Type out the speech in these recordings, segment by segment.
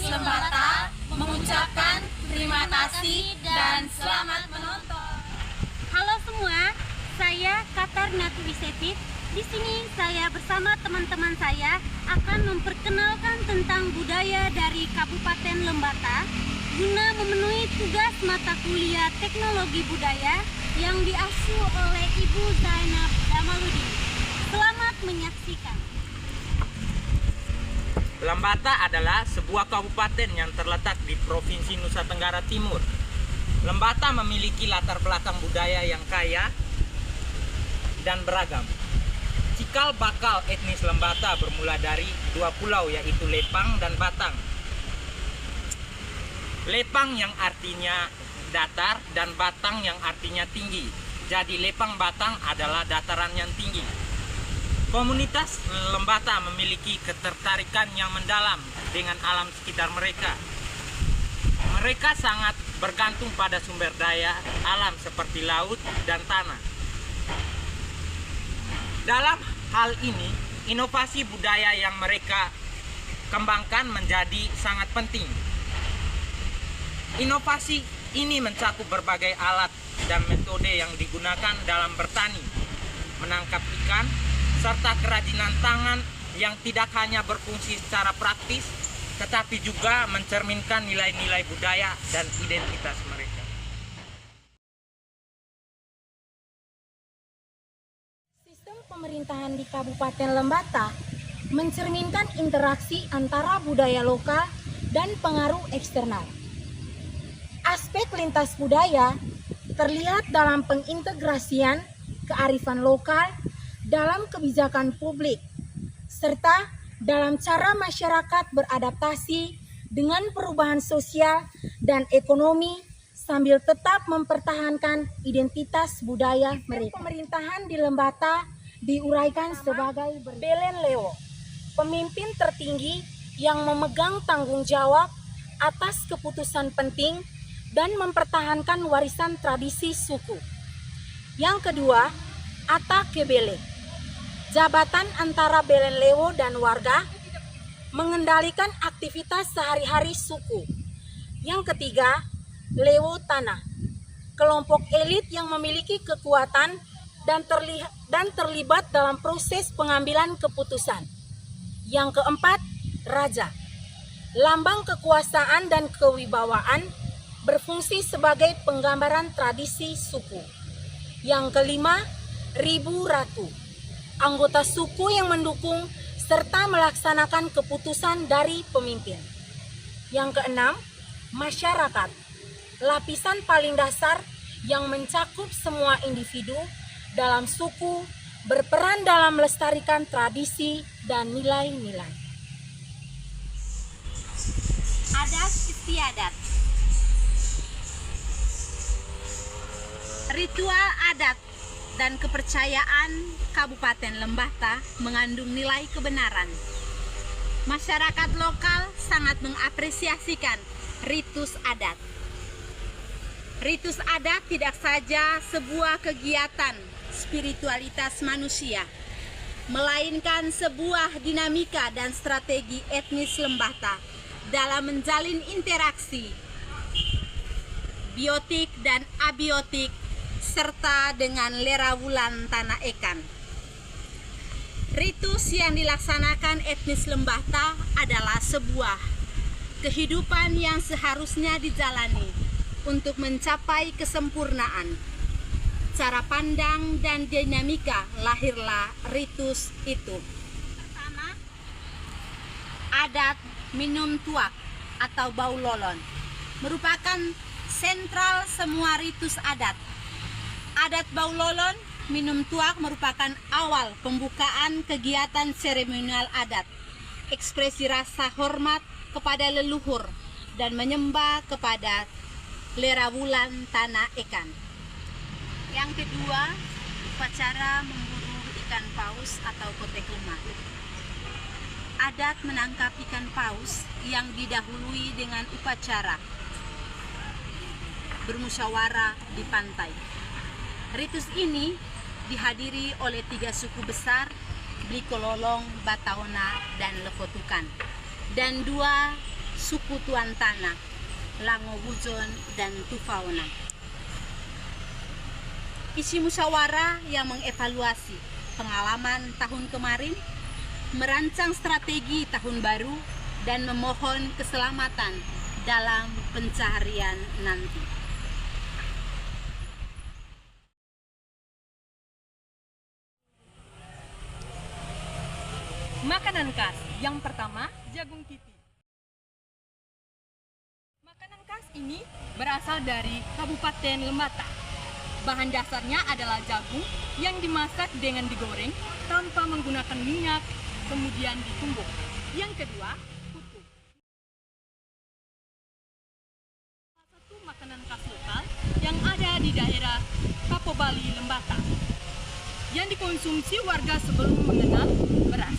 Lembata mengucapkan terima kasih dan selamat menonton. Halo semua, saya Katar Natu Isefit. Di sini saya bersama teman-teman saya akan memperkenalkan tentang budaya dari Kabupaten Lembata guna memenuhi tugas mata kuliah Teknologi Budaya yang diasuh oleh Ibu Zainab Damaludin. Selamat menyaksikan. Lembata adalah sebuah kabupaten yang terletak di Provinsi Nusa Tenggara Timur. Lembata memiliki latar belakang budaya yang kaya dan beragam. Cikal bakal etnis Lembata bermula dari dua pulau, yaitu Lepang dan Batang. Lepang yang artinya datar dan Batang yang artinya tinggi. Jadi Lepang Batang adalah dataran yang tinggi. Komunitas Lembata memiliki ketertarikan yang mendalam dengan alam sekitar mereka. Mereka sangat bergantung pada sumber daya alam seperti laut dan tanah. Dalam hal ini, inovasi budaya yang mereka kembangkan menjadi sangat penting. Inovasi ini mencakup berbagai alat dan metode yang digunakan dalam bertani, menangkap ikan, serta kerajinan tangan yang tidak hanya berfungsi secara praktis, tetapi juga mencerminkan nilai-nilai budaya dan identitas mereka. Sistem pemerintahan di Kabupaten Lembata mencerminkan interaksi antara budaya lokal dan pengaruh eksternal. Aspek lintas budaya terlihat dalam pengintegrasian kearifan lokal dalam kebijakan publik, serta dalam cara masyarakat beradaptasi dengan perubahan sosial dan ekonomi sambil tetap mempertahankan identitas budaya mereka. Pemerintahan di Lembata diuraikan sebagai Belen Lewo, pemimpin tertinggi yang memegang tanggung jawab atas keputusan penting dan mempertahankan warisan tradisi suku. Yang kedua, Ata Kebele, jabatan antara Belen Lewo dan warga, mengendalikan aktivitas sehari-hari suku. Yang ketiga, Lewo Tanah, kelompok elit yang memiliki kekuatan dan terlibat dalam proses pengambilan keputusan. Yang keempat, Raja, lambang kekuasaan dan kewibawaan, berfungsi sebagai penggambaran tradisi suku. Yang kelima, Ribu Ratu, anggota suku yang mendukung serta melaksanakan keputusan dari pemimpin. Yang keenam, masyarakat, lapisan paling dasar yang mencakup semua individu dalam suku, berperan dalam melestarikan tradisi dan nilai-nilai. Adat istiadat. Ritual adat dan kepercayaan Kabupaten Lembata mengandung nilai kebenaran. Masyarakat lokal sangat mengapresiasikan ritus adat. Ritus adat tidak saja sebuah kegiatan spiritualitas manusia, melainkan sebuah dinamika dan strategi etnis Lembata dalam menjalin interaksi biotik dan abiotik serta dengan lerawulan tanah ekan. Ritus yang dilaksanakan etnis Lembata adalah sebuah kehidupan yang seharusnya dijalani untuk mencapai kesempurnaan. Cara pandang dan dinamika lahirlah ritus itu. Pertama, adat minum tuak atau bau lolon merupakan sentral semua ritus adat. Adat bau lolon minum tuak merupakan awal pembukaan kegiatan seremonial adat, ekspresi rasa hormat kepada leluhur dan menyembah kepada lerawulan tanah ekan. Yang kedua, upacara memburu ikan paus atau kotek rumah. Adat menangkap ikan paus yang didahului dengan upacara bermusyawarah di pantai. Ritus ini dihadiri oleh 3 suku besar, Blikololong, Bataona, dan Lefotukan, dan 2 suku Tuan Tanah, Lango Bujon, dan Tufauna. Isi musyawarah yang mengevaluasi pengalaman tahun kemarin, merancang strategi tahun baru, dan memohon keselamatan dalam pencaharian nanti. Makanan khas yang pertama, jagung titi. Makanan khas ini berasal dari Kabupaten Lembata. Bahan dasarnya adalah jagung yang dimasak dengan digoreng tanpa menggunakan minyak, kemudian ditumbuk. Yang kedua, putu. Salah satu makanan khas lokal yang ada di daerah Kapobali, Lembata, yang dikonsumsi warga sebelum mengenal beras.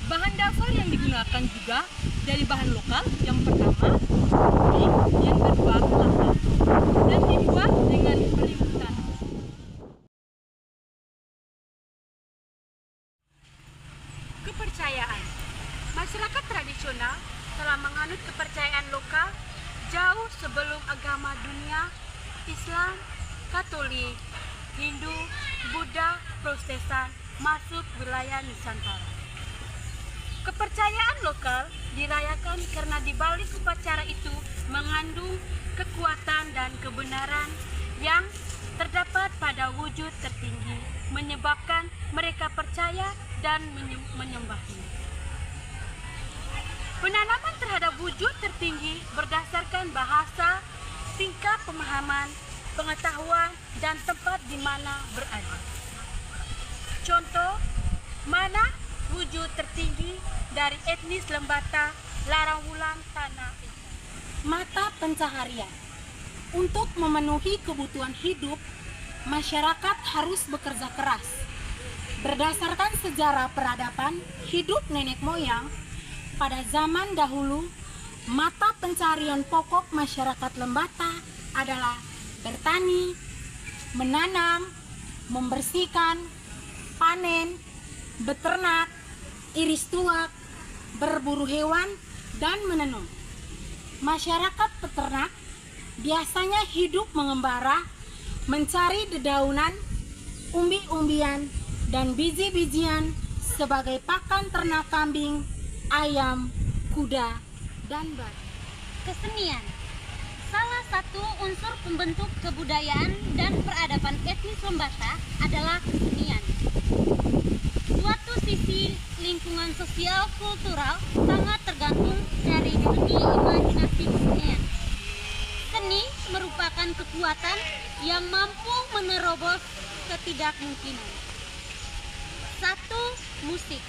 Bahan dasar yang digunakan juga dari bahan lokal. Yang pertama, kuning, yang kedua, kelapa, dan dibuat dengan pelimutan. Kepercayaan. Masyarakat tradisional telah menganut kepercayaan lokal jauh sebelum agama dunia, Islam, Katolik, Hindu, Buddha, Protestan masuk wilayah Nusantara. Kepercayaan lokal dirayakan karena di balik upacara itu mengandung kekuatan dan kebenaran yang terdapat pada wujud tertinggi, menyebabkan mereka percaya dan menyembahnya. Penanaman terhadap wujud tertinggi berdasarkan bahasa, tingkat pemahaman, pengetahuan, dan tempat di mana berada. Contoh, mana wujud tertinggi dari etnis Lembata, Larawulan, Tanah. Mata pencaharian. Untuk memenuhi kebutuhan hidup, masyarakat harus bekerja keras. Berdasarkan sejarah peradaban hidup nenek moyang, pada zaman dahulu, mata pencaharian pokok masyarakat Lembata adalah bertani, menanam, membersihkan, panen, beternak, iris tuak, berburu hewan, dan menenun. Masyarakat peternak biasanya hidup mengembara, mencari dedaunan, umbi-umbian, dan biji-bijian sebagai pakan ternak kambing, ayam, kuda, dan babi. Kesenian. Salah satu unsur pembentuk kebudayaan dan peradaban etnis Lembata adalah kesenian. Suatu sisi lingkungan sosial kultural sangat tergantung dari seni imajinasi kesenian. Seni merupakan kekuatan yang mampu menerobos ketidakmungkinan. 1. Musik.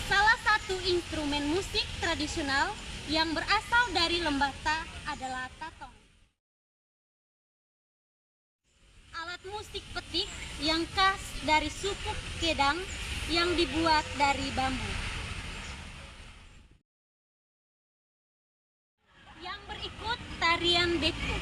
Salah satu instrumen musik tradisional yang berasal dari Lembata adalah tatong. Alat musik petik yang khas dari suku Kedang yang dibuat dari bambu. Yang berikut tarian beku.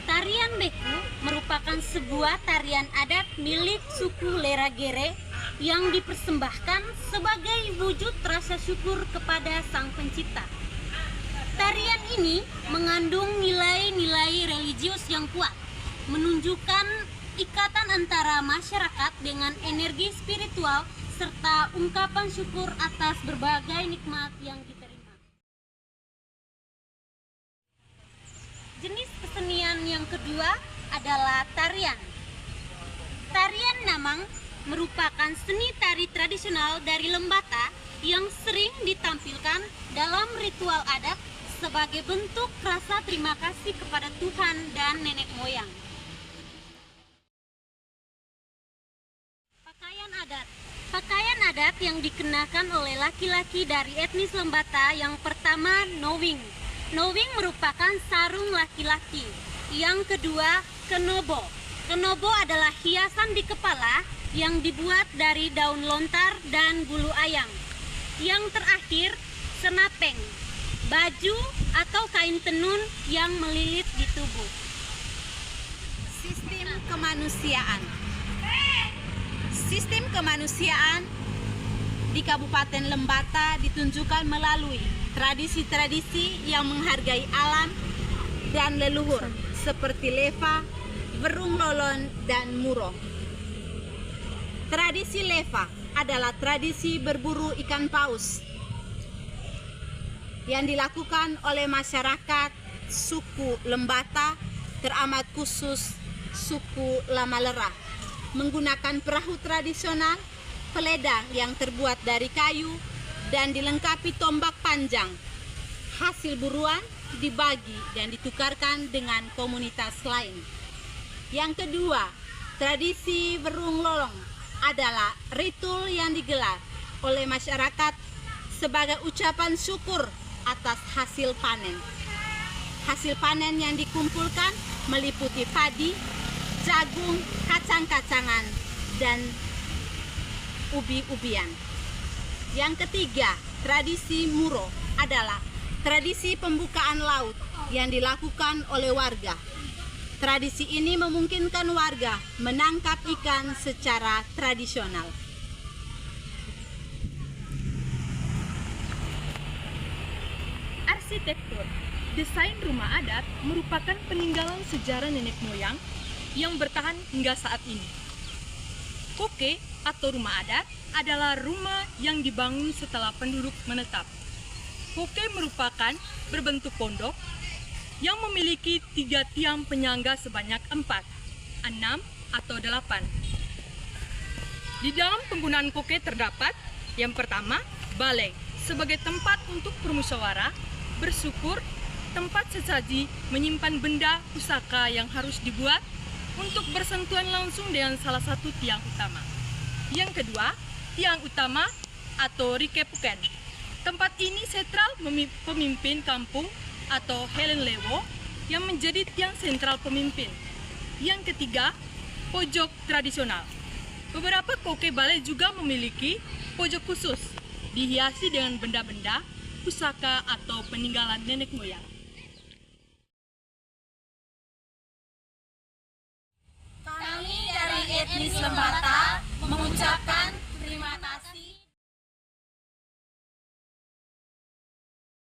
Tarian beku merupakan sebuah tarian adat milik suku Leragere yang dipersembahkan sebagai wujud rasa syukur kepada Sang Pencipta. Tarian ini mengandung nilai-nilai religius yang kuat, menunjukkan ikatan antara masyarakat dengan energi spiritual serta ungkapan syukur atas berbagai nikmat yang diterima. Jenis kesenian yang kedua adalah tarian. Tarian Namang merupakan seni tari tradisional dari Lembata yang sering ditampilkan dalam ritual adat sebagai bentuk rasa terima kasih kepada Tuhan dan nenek moyang. Pakaian adat. Pakaian adat yang dikenakan oleh laki-laki dari etnis Lembata yang pertama nowing. Nowing merupakan sarung laki-laki. Yang kedua kenobo. Kenobo adalah hiasan di kepala yang dibuat dari daun lontar dan bulu ayam. Yang terakhir senapeng, baju atau kain tenun yang melilit di tubuh. Sistem kemanusiaan. Sistem kemanusiaan di Kabupaten Lembata ditunjukkan melalui tradisi-tradisi yang menghargai alam dan leluhur seperti leva, verung lolon, dan muro. Tradisi leva adalah tradisi berburu ikan paus yang dilakukan oleh masyarakat suku Lembata, teramat khusus suku Lamalera, menggunakan perahu tradisional, peledang yang terbuat dari kayu, dan dilengkapi tombak panjang. Hasil buruan dibagi dan ditukarkan dengan komunitas lain. Yang kedua, tradisi verung lolong adalah ritual yang digelar oleh masyarakat sebagai ucapan syukur atas hasil panen. Hasil panen yang dikumpulkan meliputi padi, jagung, kacang-kacangan, dan ubi-ubian. Yang ketiga, tradisi muro adalah tradisi pembukaan laut yang dilakukan oleh warga. Tradisi ini memungkinkan warga menangkap ikan secara tradisional. Arsitektur. Desain rumah adat merupakan peninggalan sejarah nenek moyang yang bertahan hingga saat ini. Koke atau rumah adat adalah rumah yang dibangun setelah penduduk menetap. Koke merupakan berbentuk pondok yang memiliki 3 tiang penyangga sebanyak 4, 6, atau 8. Di dalam penggunaan koke terdapat yang pertama, balai sebagai tempat untuk bermusyawarah, bersyukur, tempat sesaji menyimpan benda pusaka yang harus dibuat untuk bersentuhan langsung dengan salah satu tiang utama. Yang kedua, tiang utama atau rikepuken. Tempat ini sentral pemimpin kampung atau Helen Lewo yang menjadi tiang sentral pemimpin. Yang ketiga, pojok tradisional. Beberapa koke balai juga memiliki pojok khusus, dihiasi dengan benda-benda, pusaka atau peninggalan nenek moyang. Kami dari etnis Lembata